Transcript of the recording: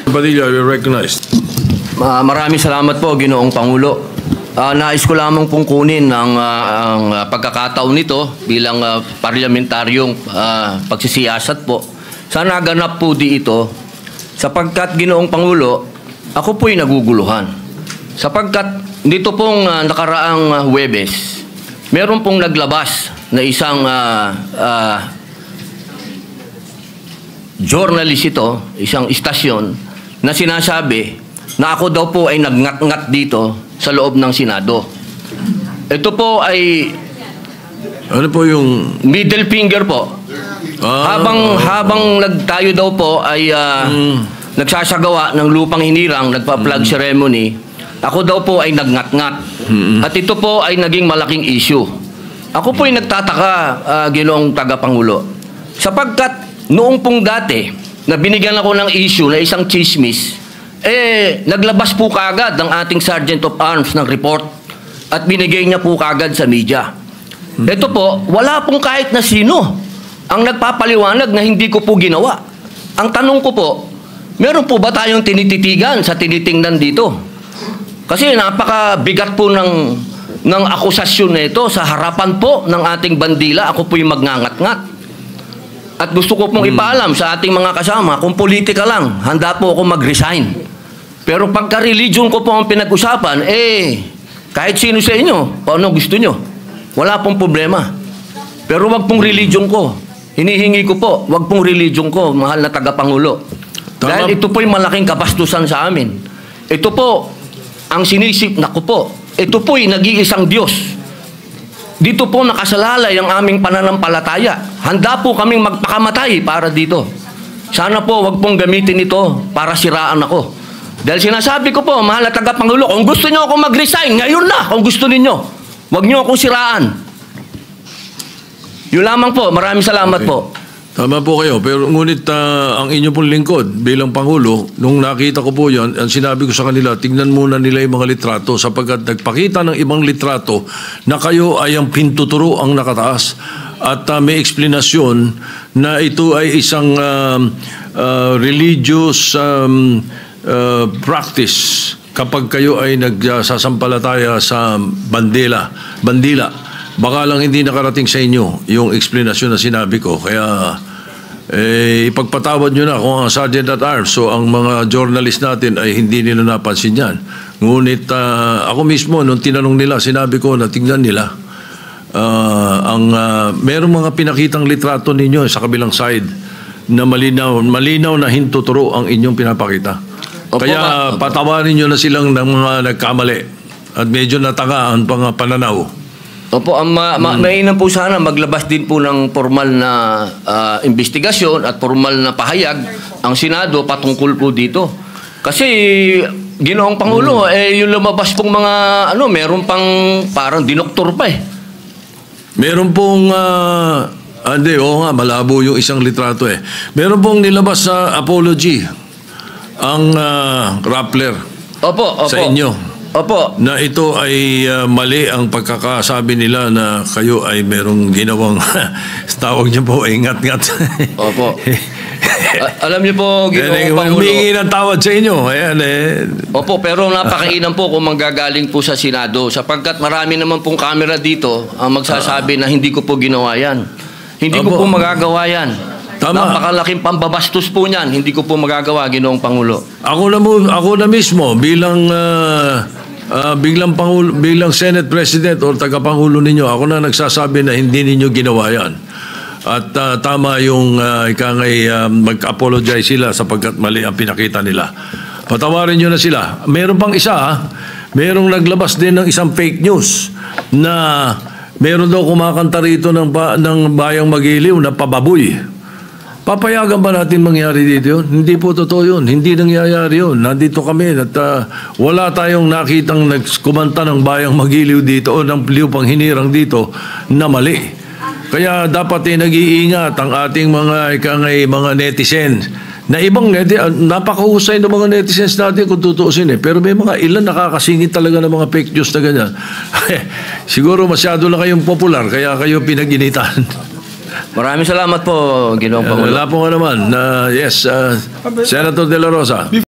Padilla, you're recognized. Maraming salamat po, Ginoong Pangulo. Nais ko lamang pong kunin ang pagkakataon nito bilang parlamentaryong pagsisiyasat po. Sana ganap po di ito sapagkat, Ginoong Pangulo, ako po'y naguguluhan. Sapagkat dito pong nakaraang Huwebes, meron pong naglabas na isang journalist ito, isang istasyon, na sinasabi na ako daw po ay nagngat-ngat dito sa loob ng Senado. Ito po ay ano po yung middle finger po. Habang tayo daw po ay nagsasagawa ng lupang hinirang, nagpa-flag ceremony, ako daw po ay nagngat-ngat. At ito po ay naging malaking issue. Ako po ay nagtataka, Ginoong Tagapangulo, sapagkat noong pong dati na binigyan ako ng issue na isang chismis, naglabas po kaagad ng ating Sergeant of Arms ng report at binigay niya po kaagad sa media. Ito po, wala pong kahit na sino ang nagpapaliwanag na hindi ko po ginawa. Ang tanong ko po, meron po ba tayong tinititigan sa tinitingnan dito? Kasi napakabigat po ng akusasyon na ito sa harapan po ng ating bandila. Ako po'y magngangat-ngat. At gusto ko pong ipaalam sa ating mga kasama, kung politika lang, handa po ako mag-resign. Pero pagka-religion ko po ang pinag-usapan, kahit sino sa inyo, kung ano gusto nyo, wala pong problema. Pero wag pong religion ko. Hinihingi ko po, wag pong religion ko, mahal na tagapangulo. Dahil ito po'y malaking kabastusan sa amin. Ito po, ang sinisip na ko po, ito po'y nag-iisang Diyos. Dito po nakasalalay ang aming pananampalataya. Handa po kaming magpakamatay para dito. Sana po wag pong gamitin ito para siraan ako. Dahil sinasabi ko po, mahal na tagapangulo, kung gusto niyo ako mag-resign, ngayon na kung gusto ninyo. Wag niyo akong siraan. Yun lamang po. Maraming salamat po. Tama po kayo, pero ngunit ang inyo pong lingkod bilang Pangulo, nung nakita ko po yan, ang sinabi ko sa kanila, tingnan muna nila yung mga litrato sapagkat nagpakita ng ibang litrato na kayo ay ang pintuturo ang nakataas at may eksplanasyon na ito ay isang religious practice kapag kayo ay nagsasampalataya sa bandila. Baka lang hindi nakarating sa inyo yung explanation na sinabi ko. Kaya ipagpatawad nyo na kung ang Sergeant at Arms so ang mga journalist natin ay hindi nila napansin yan. Ngunit ako mismo, nung tinanong nila, sinabi ko na tingnan nila. Merong mga pinakitang litrato ninyo sa kabilang side na malinaw na hintuturo ang inyong pinapakita. Opo, kaya patawarin nyo na silang ng mga nagkamali at medyo natanga ang pananaw. Opo, mainam po sana maglabas din po ng formal na investigasyon at formal na pahayag ang Senado patungkol po dito. Kasi, Ginoong Pangulo, yung lumabas pong mga, meron pang parang dinoktor pa Meron pong, malabo yung isang litrato Meron pong nilabas sa apology ang Rappler sa inyo. Opo. Na ito ay mali ang pagkakasabi nila na kayo ay merong ginawang tawag niyo po ay ngat-ngat. Opo. Alam niyo po, Ginoong Pangulo. Humingi ng tawad sa inyo. Ayan Opo, pero napakainam po kung manggagaling po sa Senado sapagkat marami naman pong camera dito ang magsasabi na hindi ko po ginawa yan. Hindi ko po magagawa yan. Tama. Napakalaking pambabastos po niyan. Hindi ko po magagawa, Ginoong Pangulo. Ako na mismo bilang bilang Senate President o tagapangulo ninyo, ako na nagsasabi na hindi ninyo ginawa yan. At tama yung mag-apologize sila sapagkat mali ang pinakita nila. Patawarin nyo na sila. Meron pang isa, merong naglabas din ng isang fake news na meron daw kumakanta rito ng Bayang Magiliw na pababoy. Papayagan ba natin mangyari dito yun? Hindi po totoo yun. Hindi nangyayari yun. Nandito kami at wala tayong nakitang nagkumanta ng Bayang Magiliw dito o ng lupang hinirang dito na mali. Kaya dapat nag-iingat ang ating mga netizens na ibang napakahusay ng mga netizens natin kung tutuusin pero may mga ilan nakakasingit talaga ng mga fake news na ganyan. Siguro masyado na kayong popular kaya kayo pinag-initan. Maraming salamat po, Ginoong Pangulo. Wala po nga naman. Yes, Senator De La Rosa.